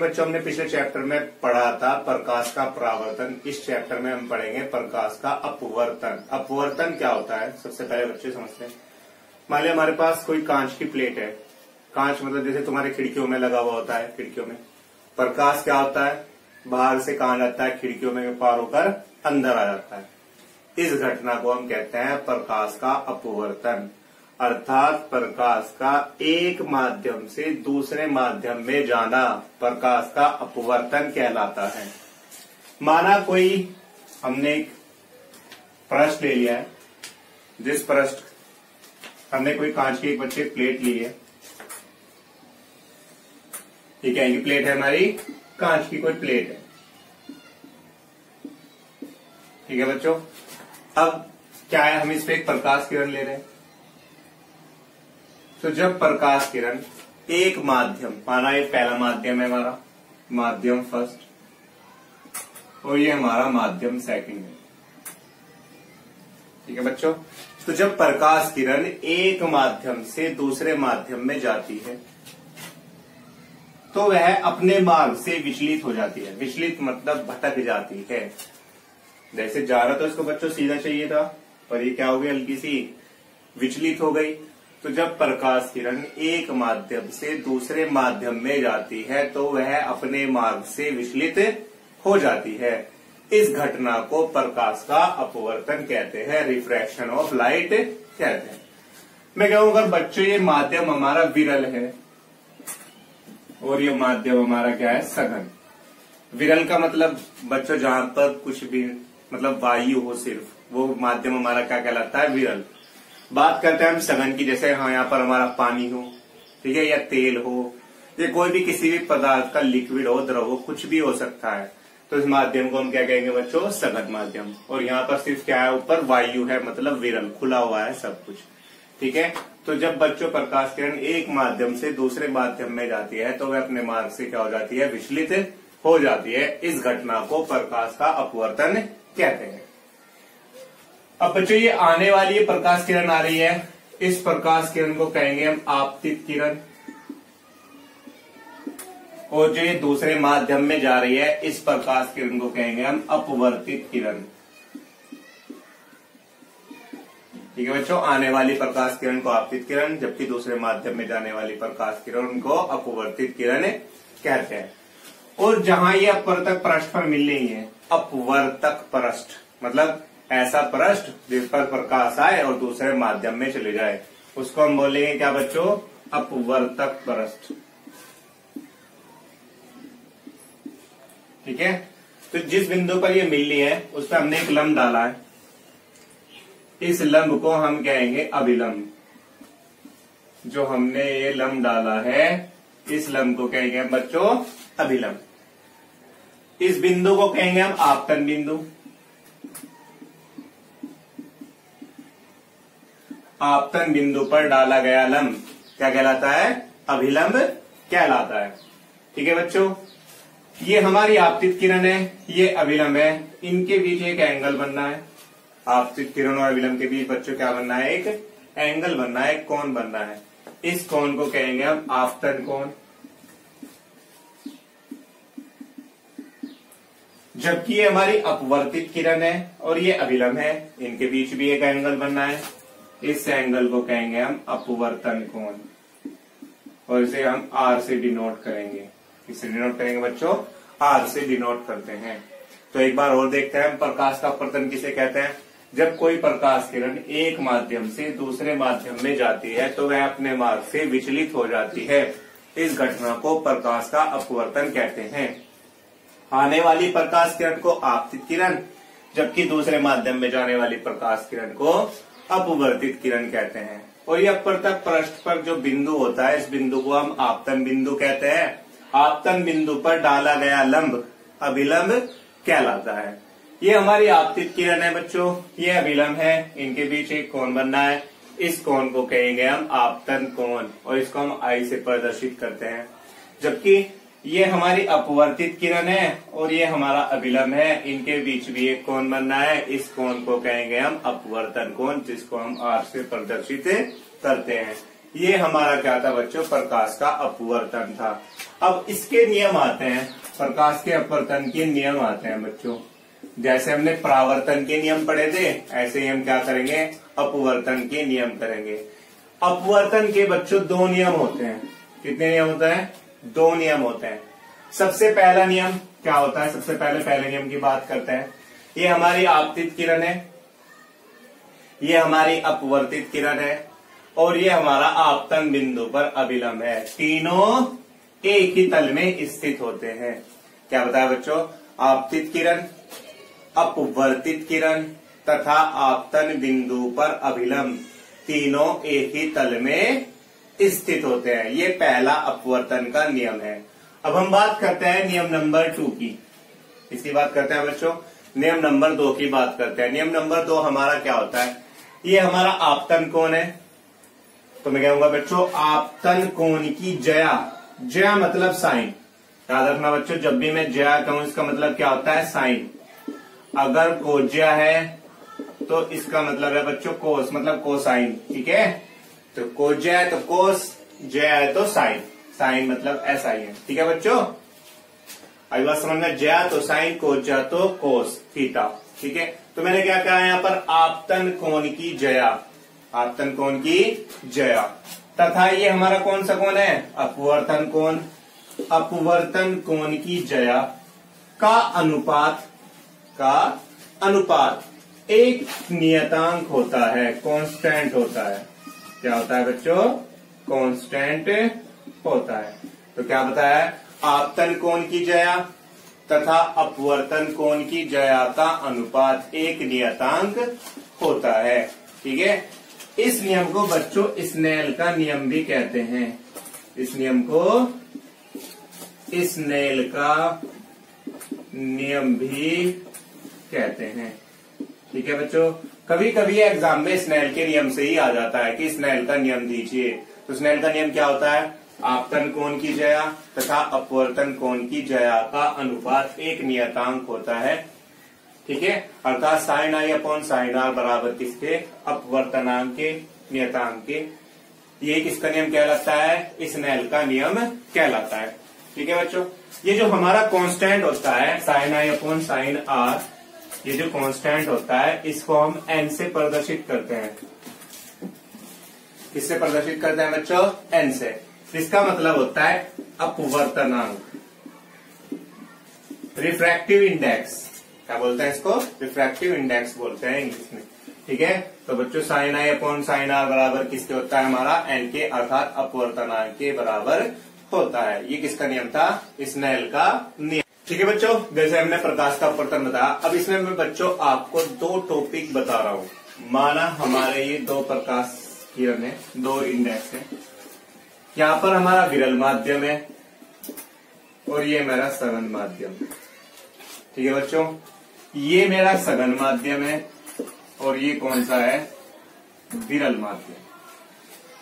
बच्चों हमने पिछले चैप्टर में पढ़ा था प्रकाश का परावर्तन। इस चैप्टर में हम पढ़ेंगे प्रकाश का अपवर्तन। अपवर्तन क्या होता है सबसे पहले बच्चे समझते हैं। मान लिया हमारे पास कोई कांच की प्लेट है। कांच मतलब जैसे तुम्हारे खिड़कियों में लगा हुआ होता है। खिड़कियों में प्रकाश क्या होता है, बाहर से कांच आता है, खिड़कियों में पार होकर अंदर आ जाता है। इस घटना को हम कहते हैं प्रकाश का अपवर्तन, अर्थात प्रकाश का एक माध्यम से दूसरे माध्यम में जाना प्रकाश का अपवर्तन कहलाता है। माना कोई हमने एक पृष्ठ ले लिया है, जिस पृष्ठ हमने कोई कांच की एक बच्चे प्लेट ली है, ठीक है, ये प्लेट है हमारी कांच की कोई प्लेट है, ठीक है बच्चों। अब क्या है, हम इस पे एक प्रकाश किरण ले रहे हैं। तो जब प्रकाश किरण एक माध्यम, माना ये पहला माध्यम है हमारा, माध्यम फर्स्ट, और ये हमारा माध्यम सेकंड है, ठीक है बच्चों। तो जब प्रकाश किरण एक माध्यम से दूसरे माध्यम में जाती है तो वह अपने मार्ग से विचलित हो जाती है। विचलित मतलब भटक जाती है। जैसे जा रहा तो इसको बच्चों सीधा चाहिए था, पर ये क्या हो गई, हल्की सी विचलित हो गई। तो जब प्रकाश किरण एक माध्यम से दूसरे माध्यम में जाती है तो वह अपने मार्ग से विचलित हो जाती है। इस घटना को प्रकाश का अपवर्तन कहते हैं, रिफ्रैक्शन ऑफ लाइट कहते हैं। मैं कहूंगा बच्चों ये माध्यम हमारा विरल है और ये माध्यम हमारा क्या है, सघन। विरल का मतलब बच्चों जहां पर कुछ भी मतलब वायु हो सिर्फ, वो माध्यम हमारा क्या कहलाता है, विरल। बात करते हैं हम सघन की, जैसे हाँ यहाँ पर हमारा पानी हो, ठीक है, या तेल हो, या कोई भी किसी भी पदार्थ का लिक्विड हो, द्रव हो, कुछ भी हो सकता है। तो इस माध्यम को हम क्या कहेंगे बच्चों, सघन माध्यम। और यहाँ पर सिर्फ क्या है, ऊपर वायु है, मतलब विरल, खुला हुआ है सब कुछ, ठीक है। तो जब बच्चों प्रकाश किरण एक माध्यम से दूसरे माध्यम में जाती है तो वह अपने मार्ग से क्या हो जाती है, विचलित हो जाती है। इस घटना को प्रकाश का अपवर्तन कहते हैं। अब बच्चों ये आने वाली ये प्रकाश किरण आ रही है, इस प्रकाश किरण को कहेंगे हम आपतित किरण। और जो ये दूसरे माध्यम में जा रही है इस प्रकाश किरण को कहेंगे हम अपवर्तित किरण, ठीक है बच्चों। आने वाली प्रकाश किरण को आपतित किरण, जबकि दूसरे माध्यम में जाने वाली प्रकाश किरण को अपवर्तित किरण कहते हैं। और जहां ये अपवर्तक पृष्ठ पर मिल रही है, अपवर्तक पृष्ठ मतलब ऐसा पृष्ठ जिस पर प्रकाश आए और दूसरे माध्यम में चले जाए, उसको हम बोलेंगे क्या बच्चों, अपवर्तक पृष्ठ, ठीक है। तो जिस बिंदु पर ये मिल रही है उस पर हमने एक लंब डाला है, इस लंब को हम कहेंगे अभिलंब। जो हमने ये लंब डाला है इस लंब को कहेंगे हम बच्चों अभिलंब। इस बिंदु को कहेंगे हम आपतन बिंदु। आपतन बिंदु पर डाला गया लंब क्या कहलाता है, अभिलंब कहलाता है, ठीक है बच्चों। ये हमारी आपतित किरण है, ये अभिलंब है, इनके बीच एक एंगल बनना है। आपतित किरण और अभिलंब के बीच बच्चों क्या बनना है, एक एंगल बनना है, एक कोण बनना है। इस कोण को कहेंगे हम आपतन कोण। जबकि ये हमारी अपवर्तित किरण है और ये अभिलंब है, इनके बीच भी एक एंगल बनना है। इस एंगल को कहेंगे हम अपवर्तन कोण और इसे हम आर से डिनोट करेंगे। किससे डिनोट करेंगे बच्चों, आर से डिनोट करते हैं। तो एक बार और देखते हैं प्रकाश का अपवर्तन किसे कहते हैं। जब कोई प्रकाश किरण एक माध्यम से दूसरे माध्यम में जाती है तो वह अपने मार्ग से विचलित हो जाती है। इस घटना को प्रकाश का अपवर्तन कहते हैं। आने वाली प्रकाश किरण को आपतित किरण, जबकि दूसरे माध्यम में जाने वाली प्रकाश किरण को अपवर्तित किरण कहते हैं। और ये अपवर्तक पृष्ठ पर जो बिंदु होता है इस बिंदु को हम आपतन बिंदु कहते हैं। आपतन बिंदु पर डाला गया लंब अभिलंब कहलाता है। ये हमारी आपतित किरण है बच्चों, ये अभिलंब है, इनके बीच एक कोण बनना है। इस कोण को कहेंगे हम आपतन कोण और इसको हम आई से प्रदर्शित करते हैं। जबकि ये हमारी अपवर्तित किरण है और ये हमारा अभिलंब है, इनके बीच भी एक कोण बनना है। इस कोण को कहेंगे हम अपवर्तन कोण, जिसको हम आर से प्रदर्शित करते हैं। ये हमारा क्या था बच्चों, प्रकाश का अपवर्तन था। अब इसके नियम आते हैं, प्रकाश के अपवर्तन के नियम आते हैं बच्चों। जैसे हमने परावर्तन के नियम पढ़े थे, ऐसे ही हम क्या करेंगे, अपवर्तन के नियम करेंगे। अपवर्तन के बच्चों दो नियम होते हैं। कितने नियम होते हैं, दो नियम होते हैं। सबसे पहला नियम क्या होता है, सबसे पहले नियम की बात करते हैं। ये हमारी आपतित किरण है, ये हमारी अपवर्तित किरण है, और ये हमारा आपतन बिंदु पर अभिलंब है। तीनों एक ही तल में स्थित होते हैं। क्या बताया बच्चों, आपतित किरण, अपवर्तित किरण तथा आपतन बिंदु पर अभिलंब तीनों एक ही तल में स्थित होते हैं। ये पहला अपवर्तन का नियम है। अब हम बात करते हैं नियम नंबर 2 की। इसकी बात करते हैं बच्चों, नियम नंबर 2 की बात करते हैं। नियम नंबर 2 हमारा क्या होता है, ये हमारा आपतन कोण है। तो मैं कहूंगा बच्चों, आपतन कोण की ज्या, ज्या मतलब साइन। याद रखना बच्चों, जब भी मैं ज्या कहूं इसका मतलब क्या होता है, साइन। अगर कोज्या है तो इसका मतलब है बच्चों कोस, मतलब कोसाइन। ठीक है, तो कोज्या है तो कोस, ज्या है तो साइन। साइन मतलब ऐसा ही है। ठीक है बच्चों, अभी बात समझ में, ज्या तो साइन, कोज्या तो कोस थीटा। ठीक है, तो मैंने क्या कहा यहाँ पर, आपतन कोण की ज्या, आपतन कोण की ज्या। तथा ये हमारा कौन सा कोण है, अपवर्तन कोण। अपवर्तन कोण की ज्या का अनुपात एक नियतांक होता है, कांस्टेंट होता है। क्या होता है बच्चों, कांस्टेंट होता है। तो क्या बताया, आपतन कोण की ज्या तथा अपवर्तन कोण की ज्या का अनुपात एक नियतांक होता है। ठीक है, इस नियम को बच्चों स्नेल का नियम भी कहते हैं। इस नियम को स्नेल का नियम भी कहते हैं। ठीक है बच्चों, कभी कभी एग्जाम में स्नेल के नियम से ही आ जाता है कि स्नेल का नियम दीजिए। तो स्नेल का नियम क्या होता है, आपतन कोण की ज्या तथा अपवर्तन कोण की ज्या का अनुपात एक नियतांक होता है। ठीक है, अर्थात sine i upon sine r बराबर किसके, अपवर्तनांक के, नियतांक के। ये किसका नियम कहलाता है, स्नेल का नियम कहलाता है। ठीक है बच्चों, ये जो हमारा कांस्टेंट होता है sine i upon sine r, ये जो कांस्टेंट होता है इसको हम एन से प्रदर्शित करते हैं। किससे प्रदर्शित करते हैं बच्चों, एन से। इसका मतलब होता है अपवर्तनांक, रिफ्रैक्टिव इंडेक्स। क्या बोलते हैं इसको, रिफ्रैक्टिव इंडेक्स बोलते हैं इंग्लिश में। ठीक है, तो बच्चों sine i upon sine r बराबर किसके होता है, हमारा एन के, अर्थात अपवर्तनांक के बराबर होता है। ये किसका नियम था, स्नेल का नियम। ठीक है बच्चों, जैसे हमने प्रकाश का अपवर्तन बताया, अब इसमें मैं बच्चों आपको दो टॉपिक बता रहा हूं। माना हमारे ये दो प्रकाश किरण है, दो इंडेक्स है। यहाँ पर हमारा विरल माध्यम है और ये मेरा सघन माध्यम। ठीक है बच्चों, ये मेरा सघन माध्यम है और ये कौन सा है, विरल माध्यम।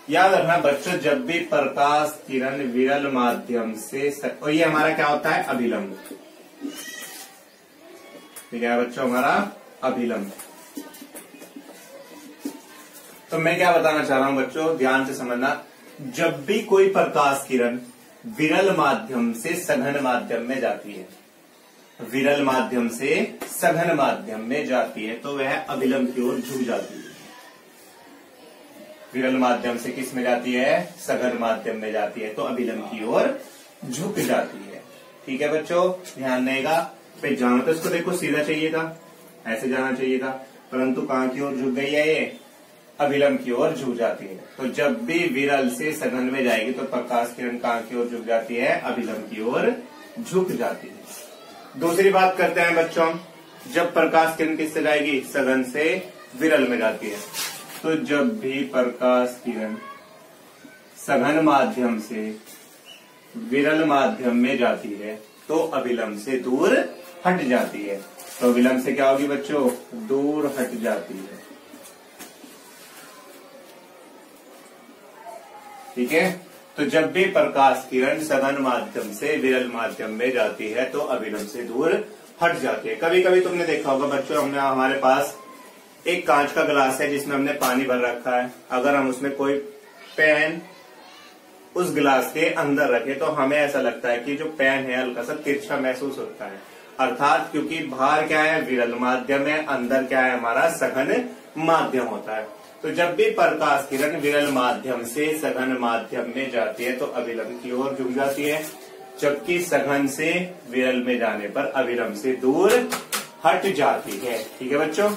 याद रखना बच्चों, जब भी प्रकाश किरण विरल माध्यम से और ये हमारा क्या होता है, अभिलंब। ठीक है बच्चों, हमारा अभिलंब। तो मैं क्या बताना चाह रहा हूं बच्चों, ध्यान से समझना। जब भी कोई प्रकाश किरण विरल माध्यम से सघन माध्यम में जाती है, विरल माध्यम से सघन माध्यम में जाती है, तो वह अभिलंब की ओर झुक जाती है। विरल माध्यम से किस में जाती है, सघन माध्यम में जाती है, तो अभिलंब की ओर झुक जाती है। ठीक है बच्चों, ध्यान रहेगा। भाई जाना तो इसको देखो सीधा चाहिए था, ऐसे जाना चाहिए था, परंतु कहां की ओर झुक गई है, ये अभिलंब की ओर झुक जाती है। तो जब भी विरल से सघन में जाएगी तो प्रकाश किरण कहां की ओर झुक जाती है, अभिलंब की ओर झुक जाती है। दूसरी बात करते हैं बच्चों, जब प्रकाश किरण किससे जाएगी, सघन से विरल में जाती है। तो जब भी प्रकाश किरण सघन माध्यम से विरल माध्यम में जाती है तो अभिलंब से दूर हट जाती है। तो अभिलंब से क्या होगी बच्चों, दूर हट जाती है। ठीक है, तो जब भी प्रकाश किरण सघन माध्यम से विरल माध्यम में जाती है तो अभिलंब से दूर हट जाती है। कभी कभी तुमने देखा होगा बच्चों, हमने हमारे पास एक कांच का गिलास है जिसमें हमने पानी भर रखा है। अगर हम उसमें कोई पेन उस गिलास के अंदर रखे तो हमें ऐसा लगता है कि जो पेन है हल्का सा तिरछा महसूस होता है, अर्थात क्योंकि बाहर क्या है विरल माध्यम है, अंदर क्या है हमारा सघन माध्यम होता है। तो जब भी प्रकाश किरण विरल माध्यम से सघन माध्यम में जाती है तो अविलंब की ओर झुक जाती है, जबकि सघन से विरल में जाने पर अविलंब से दूर हट जाती है। ठीक है बच्चों।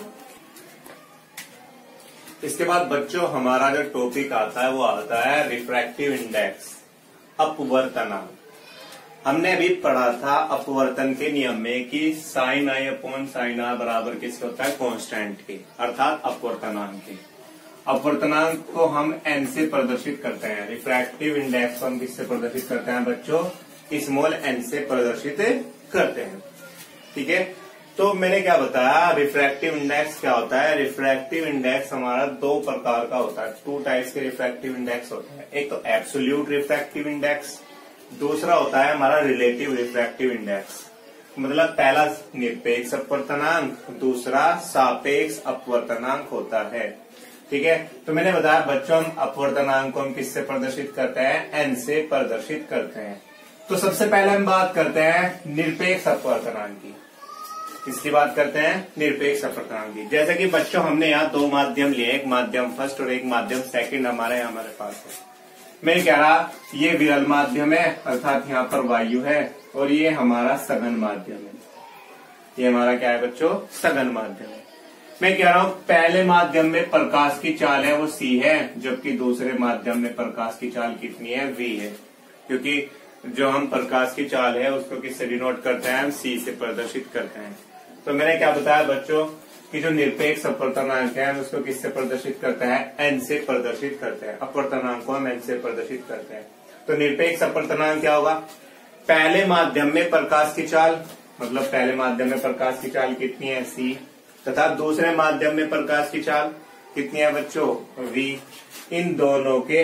इसके बाद बच्चों हमारा जो टॉपिक आता है वो आता है रिफ्रैक्टिव इंडेक्स, अपवर्तनांक। हमने अभी पढ़ा था अपवर्तन के नियम में कि sine i upon sine r बराबर किसके होता है, कांस्टेंट के, अर्थात अपवर्तनांक के। अपवर्तनांक को हम एन से प्रदर्शित करते हैं, रिफ्रैक्टिव इंडेक्स को हम किससे प्रदर्शित करते हैं बच्चों, स्मॉल एन से प्रदर्शित करते हैं। ठीक है। तो मैंने क्या बताया, रिफ्रैक्टिव इंडेक्स क्या होता है। रिफ्रैक्टिव इंडेक्स हमारा दो प्रकार का होता है, टू टाइप्स के रिफ्रैक्टिव इंडेक्स होते हैं। एक तो एब्सोल्यूट रिफ्रैक्टिव इंडेक्स, दूसरा होता है हमारा रिलेटिव रिफ्रैक्टिव इंडेक्स। मतलब पहला निरपेक्ष अपवर्तनांक, दूसरा सापेक्ष अपवर्तनांक होता है। ठीक है। तो मैंने बताया बच्चों हम अपवर्तनांक को हम किससे प्रदर्शित करते हैं, एन से प्रदर्शित करते हैं। तो सबसे पहले हम बात करते हैं निरपेक्ष अपवर्तनांक की। इसकी बात करते हैं निरपेक्ष अपवर्तनांक की। जैसे कि बच्चों हमने यहाँ दो माध्यम लिए, एक माध्यम फर्स्ट और एक माध्यम सेकंड हमारे पास है। मैं कह रहा ये विरल माध्यम है, अर्थात यहाँ पर वायु है, और ये हमारा सघन माध्यम है। ये हमारा क्या है बच्चों, सघन माध्यम है। मैं कह रहा हूँ पहले माध्यम में प्रकाश की चाल है वो c है, जबकि दूसरे माध्यम में प्रकाश की चाल कितनी है, v है। क्योंकि जो हम प्रकाश की चाल है उसको किससे डिनोट करते हैं, हम c से प्रदर्शित करते हैं। तो मैंने क्या बताया बच्चों कि जो निरपेक्ष अपवर्तनांक है हम उसको किससे प्रदर्शित करते हैं, n से प्रदर्शित करते हैं। अपवर्तनांक को हम n से प्रदर्शित करते हैं। तो निरपेक्ष अपवर्तनांक क्या होगा, पहले माध्यम में प्रकाश की चाल, मतलब पहले माध्यम में प्रकाश की चाल कितनी है, c, तथा दूसरे माध्यम में प्रकाश की चाल कितनी है बच्चों, v। इन दोनों के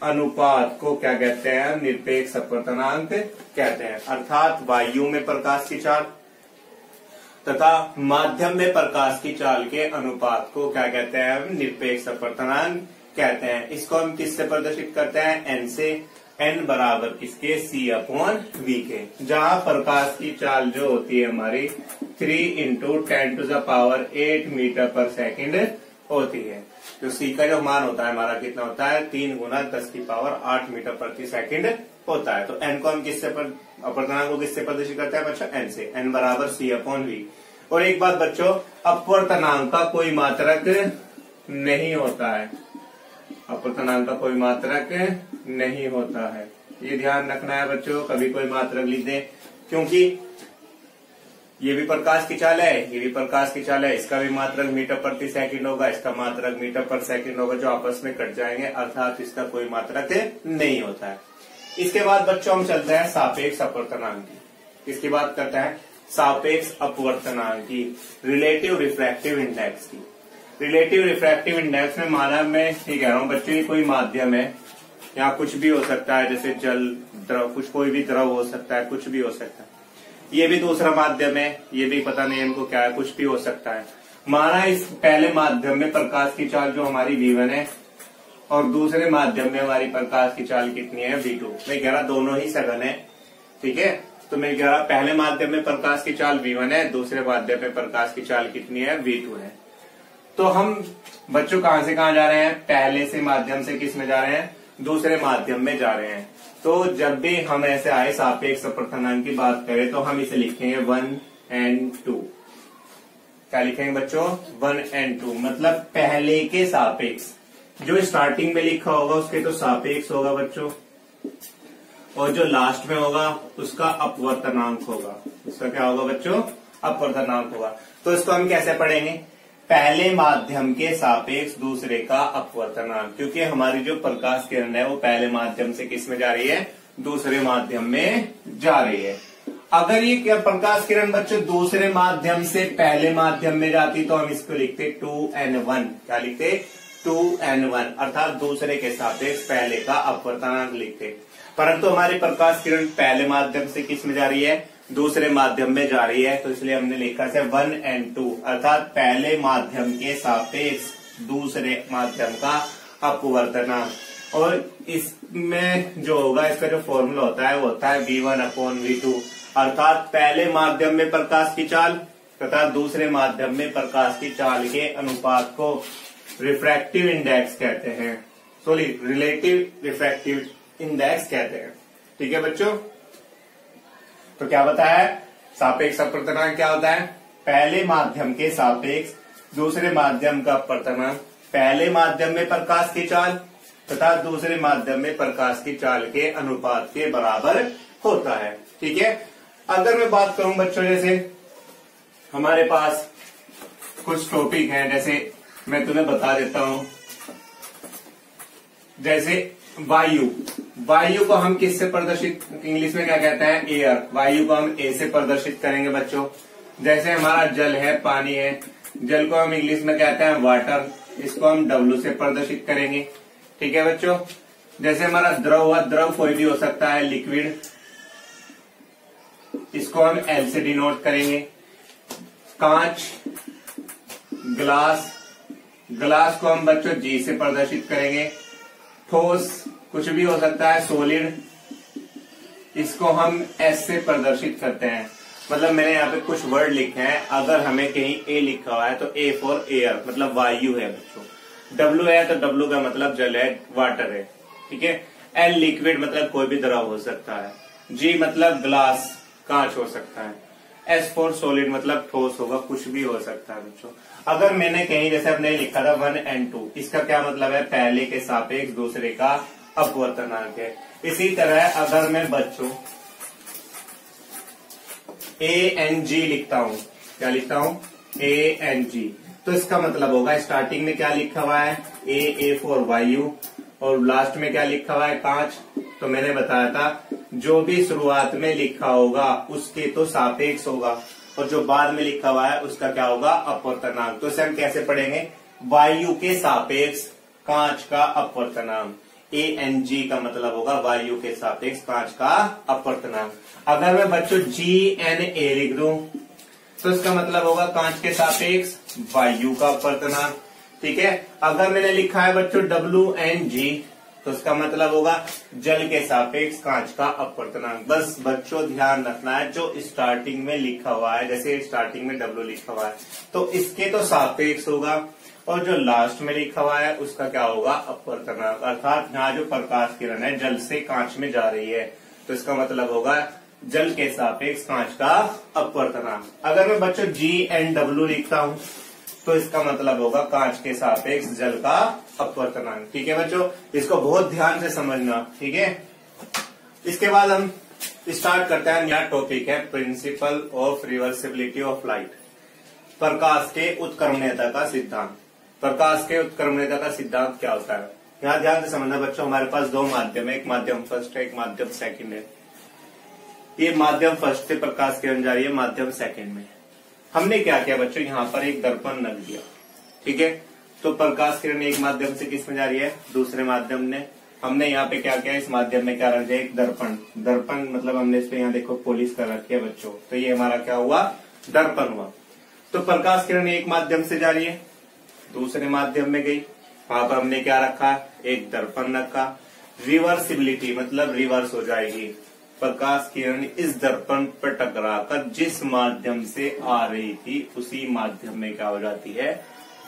अनुपात को क्या कहते हैं, निरपेक्ष अपवर्तनांक कहते हैं। अर्थात वायु में प्रकाश की चाल तथा माध्यम में प्रकाश की चाल के अनुपात को क्या कहते हैं, हम निरपेक्ष अपवर्तनांक कहते हैं। इसको हम किससे प्रदर्शित करते हैं, n से। n बराबर किसके, c अपॉन v के, जहां प्रकाश की चाल जो होती है हमारी 3 × 10⁸ मीटर पर सेकंड होती है। तो c का जो मान होता है हमारा कितना होता है, 3 × 10⁸ मीटर प्रति सेकंड होता है। तो n को हम किससे अपवर्तनांक को किससे प्रदर्शित करते हैं बच्चों, n से। n बराबर c अपॉन v। और एक बात बच्चों, अपवर्तनांक का कोई मात्रक नहीं होता है, अपवर्तनांक का कोई मात्रक नहीं होता है, ये ध्यान रखना है बच्चों। कभी कोई मात्रक लिख दें, क्योंकि ये भी प्रकाश की चाल है, ये भी प्रकाश की चाल है, इसका भी मात्रक मीटर प्रति सेकंड होगा, इसका मात्रक मीटर पर सेकंड होगा, जो आपस में कट जाएंगे, अर्थात इसका कोई मात्रक नहीं होता है। इसके बाद बच्चों हम चलते हैं सापेक्ष अपवर्तनांक की। इसकी बात करते हैं सापेक्ष अपवर्तनांक की, रिलेटिव रिफ्रैक्टिव इंडेक्स की। रिलेटिव रिफ्रैक्टिव इंडेक्स में माना, मैं ये कह रहा हूँ बच्चों, ये कोई माध्यम है, यहाँ कुछ भी हो सकता है, जैसे जल, द्रव, कुछ कोई भी द्रव हो सकता है, कुछ भी हो सकता है। ये भी दूसरा माध्यम है, ये भी पता नहीं इनको क्या है, कुछ भी हो सकता है। माना इस पहले माध्यम में प्रकाश की चाल जो हमारी v1 है, और दूसरे माध्यम में हमारी प्रकाश की चाल कितनी है, v2। मैं कह रहा दोनों ही सघन है। ठीक है। तो मैं कह रहा पहले माध्यम में प्रकाश की चाल v1 है, दूसरे माध्यम में प्रकाश की चाल कितनी है, v2 है। तो हम बच्चों कहां से कहां जा रहे हैं, पहले से माध्यम से किस में जा रहे हैं, दूसरे माध्यम में जा रहे हैं। तो जब भी हम ऐसे आए सापेक्ष अपवर्तनांक की बात करें तो हम इसे लिखेंगे 1 और 2। क्या लिखेंगे बच्चों, 1 और 2, मतलब पहले के सापेक्ष। जो स्टार्टिंग में लिखा होगा उसके तो सापेक्ष होगा बच्चों, और जो लास्ट में होगा उसका अपवर्तनांक होगा। उसका क्या होगा बच्चों, अपवर्तनांक होगा। तो इसको हम कैसे पढ़ेंगे, पहले माध्यम के सापेक्ष दूसरे का अपवर्तनांक, क्योंकि हमारी जो प्रकाश किरण है वो पहले माध्यम से किस में जा रही है, दूसरे माध्यम में जा रही है। अगर ये क्या प्रकाश किरण बच्चों दूसरे माध्यम से पहले माध्यम में जाती तो हम इसको लिखते 2n1। क्या लिखते, 2n1, अर्थात दूसरे के सापेक्ष पहले का अपवर्तनांक लिखते। परंतु हमारी प्रकाश किरण पहले माध्यम से किस में जा रही है, दूसरे माध्यम में जा रही है, तो इसलिए हमने लिखा है 1 और 2, अर्थात पहले माध्यम के सापेक्ष दूसरे माध्यम का अपवर्तनांक। और इसमें जो होगा, इसका जो फॉर्मूला होता है वो होता है V1/V2, अर्थात पहले माध्यम में प्रकाश की चाल तथा दूसरे माध्यम में प्रकाश की चाल के अनुपात को रिफ्रैक्टिव इंडेक्स कहते हैं, सॉरी रिलेटिव रिफ्रैक्टिव इंडेक्स कहते हैं। ठीक है बच्चों, तो क्या बताया, सापेक्ष अपवर्तनांक क्या होता है, पहले माध्यम के सापेक्ष दूसरे माध्यम का अपवर्तनांक पहले माध्यम में प्रकाश की चाल तथा दूसरे माध्यम में प्रकाश की चाल के अनुपात के बराबर होता है। ठीक है, अगर मैं बात करूं बच्चों, जैसे हमारे पास कुछ टॉपिक हैं, जैसे मैं तुम्हें बता देता हूं, जैसे वायु को हम किससे प्रदर्शित, इंग्लिश में क्या कहते हैं, एयर। वायु को हम ए से प्रदर्शित करेंगे बच्चों। जैसे हमारा जल है, पानी है, जल को हम इंग्लिश में कहते हैं वाटर, इसको हम W से प्रदर्शित करेंगे। ठीक है बच्चों, जैसे हमारा द्रव हुआ, द्रव कोई भी हो सकता है, लिक्विड, इसको हम L से डिनोट करेंगे। कांच, ग्लास, ग्लास को हम बच्चों G से प्रदर्शित करेंगे। ठोस कुछ भी हो सकता है, सॉलिड, इसको हम S से प्रदर्शित करते हैं। मतलब मैंने यहाँ पे कुछ वर्ड लिखे हैं, अगर हमें कहीं A लिखा हुआ है तो A फॉर एयर मतलब वायु है बच्चों, W है तो W का मतलब जल है, वाटर है। ठीक है, L लिक्विड मतलब कोई भी द्रव हो सकता है, G मतलब ग्लास, कांच हो सकता है, S फॉर सॉलिड मतलब ठोस होगा, कुछ भी हो सकता है बच्चों। अगर मैंने कहीं जैसे अपने लिखा था 1 and 2, इसका क्या मतलब है, पहले के सापेक्ष दूसरे का अपवर्तनांक है। इसी तरह अगर मैं बच्चों ANG लिखता हूं, क्या लिखता हूं, ANG, तो इसका मतलब होगा स्टार्टिंग में क्या लिखा हुआ है, A फॉर वायु, और लास्ट में क्या लिखा हुआ है, कांच। तो मैंने बताया था जो भी शुरुआत में लिखा होगा उसके तो सापेक्ष होगा, और जो बाद में लिखा हुआ है उसका क्या होगा, अपवर्तनांक। तो इसे हम कैसे पढ़ेंगे, वायु के सापेक्ष कांच का अपवर्तनांक, ANG का मतलब होगा वायु के सापेक्ष कांच का अपवर्तनांक। अगर मैं बच्चों GNA लिख दूं तो इसका मतलब होगा कांच के सापेक्ष वायु का अपवर्तनांक। ठीक है, अगर मैंने लिखा है बच्चों WNG तो इसका मतलब होगा जल के सापेक्ष कांच का अपवर्तनांक। बस बच्चों ध्यान रखना है, जो स्टार्टिंग में लिखा हुआ है, जैसे स्टार्टिंग में W लिखा हुआ है तो इसके तो सापेक्ष होगा, और जो लास्ट में लिखा हुआ है उसका क्या होगा, अपवर्तनांक। अर्थात यहाँ जो प्रकाश किरण है जल से कांच में जा रही है तो इसका मतलब होगा जल के सापेक्ष कांच का अपवर्तनांक। अगर मैं बच्चों GNW लिखता हूं तो इसका मतलब होगा कांच के सापेक्ष जल का अपवर्तनांक। ठीक है बच्चों, इसको बहुत ध्यान से समझना। ठीक है, इसके बाद हम स्टार्ट करते हैं, नया टॉपिक है principle of reversibility of light, प्रकाश के उत्क्रमणीयता का सिद्धांत। प्रकाश के उत्क्रमणीयता का सिद्धांत क्या होता है, यहाँ ध्यान से समझना बच्चों। हमारे पास दो माध्यम है, एक माध्यम फर्स्ट है, एक माध्यम सेकंड है। ये माध्यम फर्स्ट से प्रकाश किरण जा रही है माध्यम सेकंड में। हमने क्या किया बच्चों, यहाँ पर एक दर्पण रख दिया। ठीक है, तो प्रकाश किरण एक माध्यम से किस में जा रही है, दूसरे माध्यम में। हमने यहाँ पे क्या किया, इस माध्यम में क्या रख दिया, एक दर्पण। दर्पण मतलब हमने इस पे यहाँ देखो पॉलिश कर रखी है बच्चों, तो ये हमारा क्या हुआ, दर्पण हुआ। तो प्रकाश किरण एक माध्यम से जा रही है, दूसरे माध्यम में गई, वहां पर हमने क्या रखा, एक दर्पण रखा। रिवर्सिबिलिटी मतलब रिवर्स हो जाएगी, प्रकाश किरण इस दर्पण पर टकराकर जिस माध्यम से आ रही थी उसी माध्यम में क्या हो जाती है,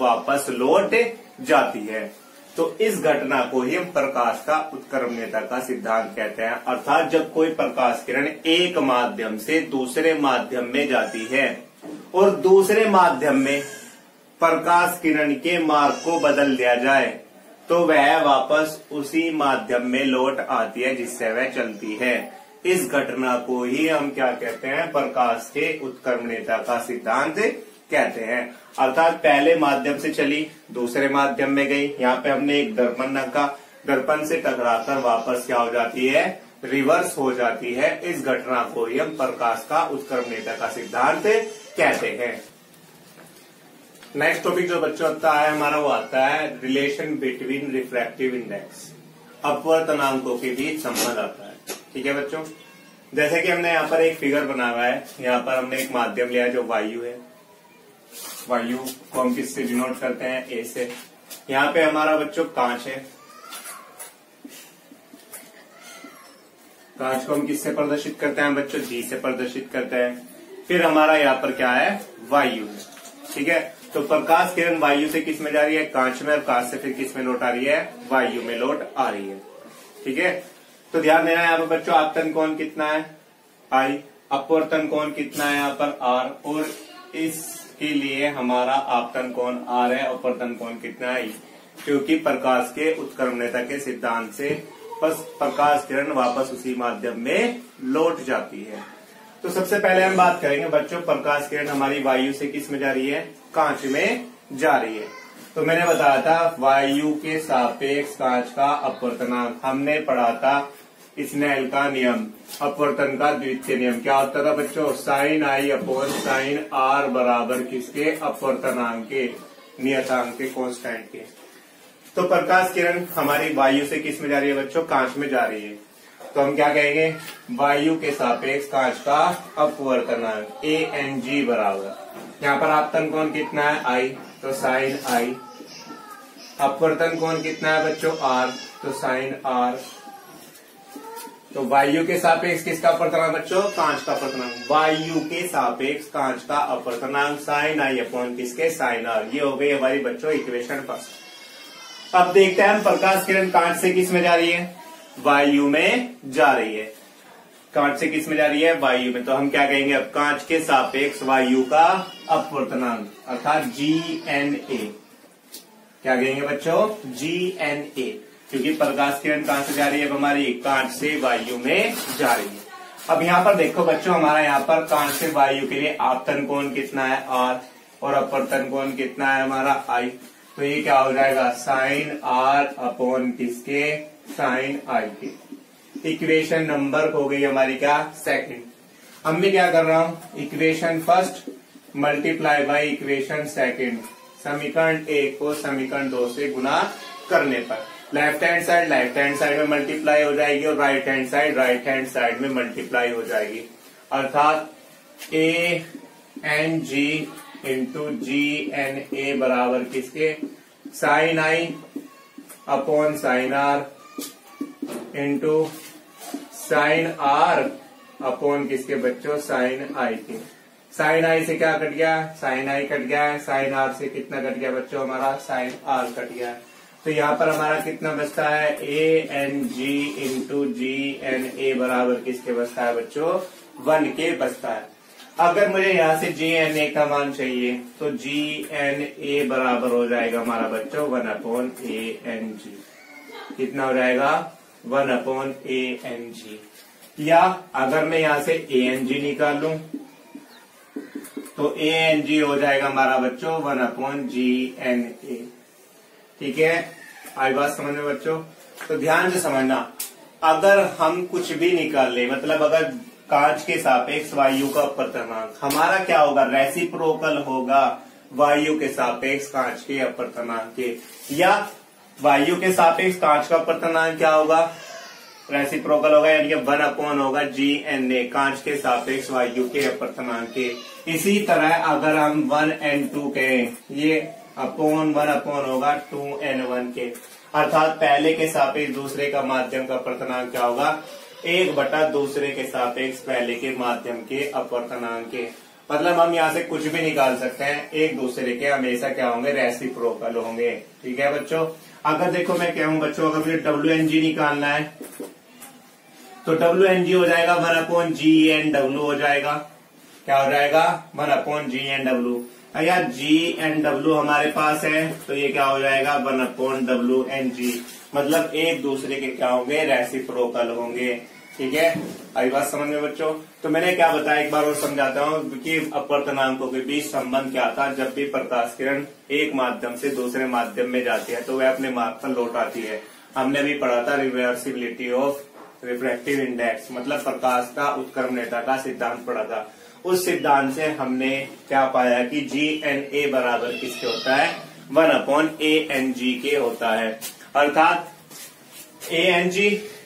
वापस लौट जाती है। तो इस घटना को ही हम प्रकाश का उत्क्रमणीयता का सिद्धांत कहते हैं। अर्थात जब कोई प्रकाश किरण एक माध्यम से दूसरे माध्यम में जाती है और दूसरे माध्यम में प्रकाश किरण के मार्ग को बदल दिया जाए तो वह वापस उसी माध्यम में लौट आती है जिससे वह चलती है। इस घटना को ही हम क्या कहते हैं, प्रकाश के उत्क्रमणीयता का सिद्धांत कहते हैं। अर्थात पहले माध्यम से चली, दूसरे माध्यम में गई, यहाँ पे हमने एक दर्पण रखा, दर्पण से टकराकर वापस क्या हो जाती है, रिवर्स हो जाती है। इस घटना को ही हम प्रकाश का उत्क्रमणीयता का सिद्धांत कहते हैं। नेक्स्ट टॉपिक जो बच्चों आता है हमारा, वो आता है रिलेशन बिटवीन रिफ्रैक्टिव इंडेक्स, अपवर्तनांकों के बीच संबंध आता है। ठीक है बच्चों, जैसे कि हमने यहाँ पर एक फिगर बना हुआ है, यहाँ पर हमने एक माध्यम लिया है जो वायु है। वायु को हम किससे डिनोट करते हैं, ए से। यहाँ पे हमारा बच्चों कांच है, कांच को हम किससे प्रदर्शित करते हैं बच्चों, जी से प्रदर्शित करते हैं। फिर हमारा यहाँ पर क्या है, वायु है। ठीक है, तो प्रकाश किरण वायु से किस में जा रही है, कांच में, और कांच से फिर किस में लौट आ रही है, वायु में लौट आ रही है। ठीक है, तो ध्यान देना यहाँ पर बच्चों, आपतन कोण कितना है, आई, अपवर्तन कोण कितना है यहाँ पर, आर, और इसके लिए हमारा आपतन कोण आर है, अपवर्तन कोण कितना है, क्योंकि प्रकाश के उत्क्रमणीयता के सिद्धांत से बस प्रकाश किरण वापस उसी माध्यम में लौट जाती है। तो सबसे पहले हम बात करेंगे बच्चों, प्रकाश किरण हमारी वायु से किस में जा रही है, कांच में जा रही है। तो मैंने बताया था वायु के सापेक्ष कांच का अपवर्तनांक, हमने पढ़ा था स्नेल का नियम, अपवर्तन का द्वितीय नियम। क्या होता था बच्चों, sine i upon sine r बराबर किसके, अपवर्तनांक के, नियतांक के, कांस्टेंट के। तो प्रकाश किरण हमारी वायु से किस में जा रही है बच्चों, कांच में जा रही है। तो हम क्या कहेंगे, वायु के सापेक्ष कांच का अपवर्तनांक ANG बराबर, यहाँ पर आपतन कोण कितना है, आई, तो साइन आई, अपवर्तन कोण कितना है बच्चों, आर, तो साइन आर। तो वायु के सापेक्ष किसका अपवर्तनांक बच्चों, कांच का अपवर्तनांक, वायु के सापेक्ष कांच का अपवर्तनांक साइन आई अपॉन किसके, साइन आर। ये हो गई हमारी बच्चों इक्वेशन फर्स्ट। अब देखते हैं हम प्रकाश किरण कांच से किस में जा रही है, वायु में जा रही है। कांच से किस में जा रही है, वायु में। तो हम क्या कहेंगे अब, कांच के सापेक्ष वायु का अपवर्तनांक अर्थात GNA। क्या कहेंगे बच्चों, GNA, क्योंकि प्रकाश किरण कहां से जा रही है हमारी, कांच से वायु में जा रही है। अब यहाँ पर देखो बच्चों, हमारा यहाँ पर कांच से वायु के लिए आपतन कोण कितना है, आर, और अपवर्तन कोण कितना है हमारा, आई। तो ये क्या हो जाएगा, साइन आर अपॉन किसके, साइन आई के। इक्वेशन नंबर हो गई हमारी क्या, सेकंड। अब मैं क्या कर रहा हूं, equation first multiply by equation second, समीकरण 1 को समीकरण 2 से गुना करने पर लेफ्ट हैंड साइड में मल्टीप्लाई हो जाएगी, और राइट हैंड साइड में मल्टीप्लाई हो जाएगी। अर्थात ANG इंटू GNA बराबर किसके, sine i upon sine r into sine r upon किसके बच्चों, साइन आई के। साइन आई से क्या कट गया, साइन आई कट गया है, साइन आर से कितना कट गया बच्चों हमारा, साइन आर कट गया है। तो यहाँ पर हमारा कितना बचता है, ANG इंटू GNA बराबर किसके बचता है बच्चों, 1 के बचता है। अगर मुझे यहाँ से GNA का मान चाहिए तो GNA बराबर हो जाएगा हमारा बच्चों 1 अपॉन ANG। कितना हो जाएगा, 1 अपॉन ANG। या अगर मैं यहाँ से ANG निकाल लूं तो ANG हो जाएगा हमारा बच्चों 1 अपॉन GNA। ठीक है, आई बात समझ में बच्चों। तो ध्यान से समझना, अगर हम कुछ भी निकाल ले, मतलब अगर कांच के सापेक्ष वायु का अपवर्तनांक हमारा क्या होगा, रेसिप्रोकल होगा वायु के सापेक्ष कांच के अपवर्तनांक के, या वायु के सापेक्ष कांच का अपवर्तनांक क्या होगा, रेसिप्रोकल होगा, यानी कि 1 अपॉन होगा GNA, कांच के सापेक्ष वायु के अपवर्तनांक के। इसी तरह अगर हम 1N2 कहें, ये अपॉन 1 अपॉन होगा 2N1 के, अर्थात पहले के सापेक्ष दूसरे का माध्यम का अपवर्तनांक क्या होगा, 1 बटा दूसरे के सापेक्ष पहले के माध्यम के अपवर्तनांक के। मतलब हम यहाँ से कुछ भी निकाल सकते हैं, एक दूसरे के हमेशा क्या होंगे, रेसिप्रोकल होंगे। ठीक है बच्चों। अगर देखो मैं कहूँ बच्चों, अगर मुझे WNG निकालना है तो WNG हो जाएगा 1 अपॉन GNW हो जाएगा। क्या हो जाएगा, 1 अपॉन GNW। या GNW हमारे पास है तो ये क्या हो जाएगा, 1 अपॉन WNG। मतलब एक दूसरे के क्या होंगे, रेसिप्रोकल होंगे। ठीक है, आई बात समझ में बच्चों। तो मैंने क्या बताया, एक बार और समझाता हूँ कि अपवर्तनांकों के बीच संबंध क्या था। जब भी प्रकाश किरण एक माध्यम से दूसरे माध्यम में जाती है तो वह अपने मार्ग पर लौट आती है। हमने भी पढ़ा था रिवर्सिबिलिटी ऑफ रिफ्रैक्टिव इंडेक्स, मतलब प्रकाश का उत्क्रमणीयता का सिद्धांत पढ़ा था। उस सिद्धांत से हमने क्या पाया कि GNA बराबर किसके होता है, 1 अपॉन ANG के होता है। अर्थात ANG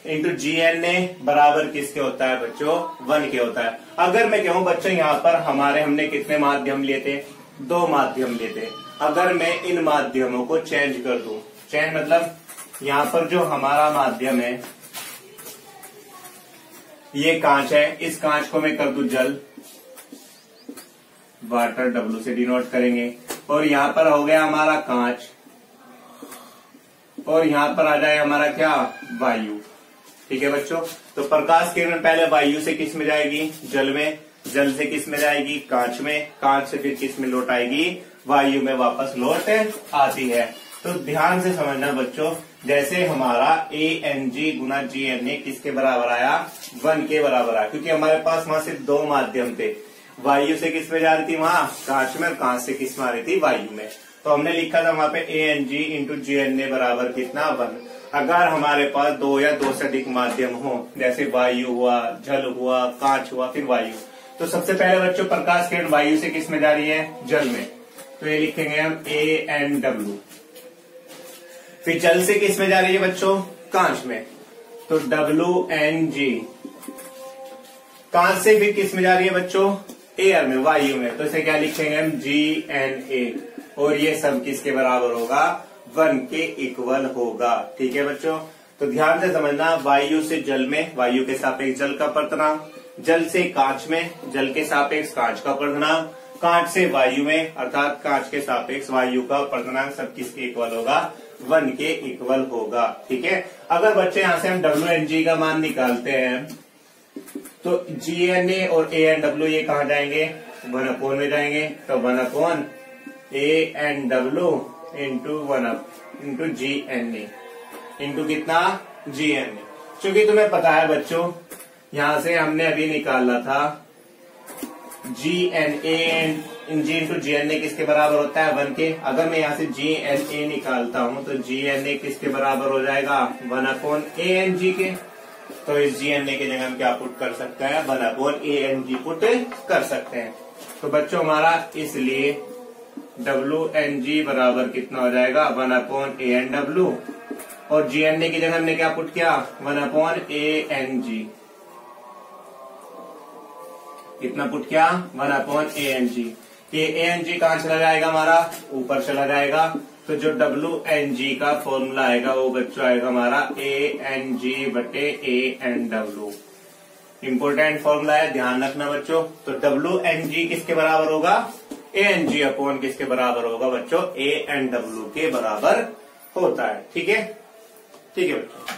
इंटू GNA बराबर किसके होता है बच्चों, 1 के होता है। अगर मैं कहूं बच्चों, यहाँ पर हमारे हमने कितने माध्यम लिए थे, 2 माध्यम लिए थे। अगर मैं इन माध्यमों को चेंज कर दूं, चेंज मतलब यहाँ पर जो हमारा माध्यम है ये कांच है, इस कांच को मैं कर दूं जल, वाटर W से डिनोट करेंगे, और यहां पर हो गया हमारा कांच, और यहां पर आ जाए हमारा क्या, वायु। ठीक है बच्चों, तो प्रकाश किरण पहले वायु से किस में जाएगी, जल में, जल से किस में जाएगी, कांच में, कांच से फिर किस में लौट आएगी, वायु में वापस लौट आती है। तो ध्यान से समझना बच्चों, जैसे हमारा ANG गुना GNA किसके बराबर आया, 1 के बराबर आया, क्योंकि हमारे पास वहां से 2 माध्यम थे, वायु से किस में जा रही थी वहां, कांच में, और कांच से किस में आ रही थी, वायु में। तो हमने लिखा था वहां पे ANG इंटू GNA बराबर कितना, 1। अगर हमारे पास 2 या 2 से अधिक माध्यम हो, जैसे वायु हुआ, जल हुआ, कांच हुआ, फिर वायु, तो सबसे पहले बच्चों प्रकाश किरण वायु से किस में जा रही है, जल में, तो ये लिखेंगे हम ANW। फिर जल से किस में जा रही है बच्चों, कांच में, तो WNG। कांच से फिर किस में जा रही है बच्चों, एयर में, वायु में, तो इसे क्या लिखेंगे हम, GNA। और ये सब किसके बराबर होगा, 1 के इक्वल होगा। ठीक है बच्चों, तो ध्यान से समझना, वायु से जल में, वायु के सापेक्ष जल का अपवर्तनांक, जल से कांच में, जल के सापेक्ष कांच का अपवर्तनांक, कांच से वायु में, अर्थात कांच के सापेक्ष वायु का अपवर्तनांक, सब किसके इक्वल होगा, 1 के इक्वल होगा। ठीक है, अगर बच्चे यहां से हम WNG का मान निकालते हैं, तो GNA और ANW ये कहां जाएंगे, 1/, में जाएंगे, तो 1/, ANW into 1 into GNA into कितना, GNA। क्योंकि तुम्हें पता है बच्चों, यहां से हमने अभी निकाला था GNA इंटू GNA किसके बराबर होता है, 1 के। अगर मैं यहां से GNA निकालता हूं तो GNA किसके बराबर हो जाएगा, 1/ANG के। तो इस GNA की जगह हम क्या पुट कर सकते हैं, 1/ANG पुट कर सकते हैं। तो बच्चों हमारा इसलिए WNG बराबर कितना हो जाएगा, 1/ANW, और GNA की जगह हमने क्या पुट किया, 1/ANG। कितना पुट किया, 1/ANG। ये ANG कहां चला जाएगा, हमारा ऊपर चला जाएगा, तो जो WNG का फॉर्मूला आएगा वो बच्चों आएगा हमारा ANG/ANW। इंपोर्टेंट फॉर्मूला है, ध्यान रखना बच्चों। तो WNG किसके बराबर होगा, ANG अपॉन किसके बराबर होगा बच्चों, ANW के बराबर होता है। ठीक है, ठीक है बच्चों।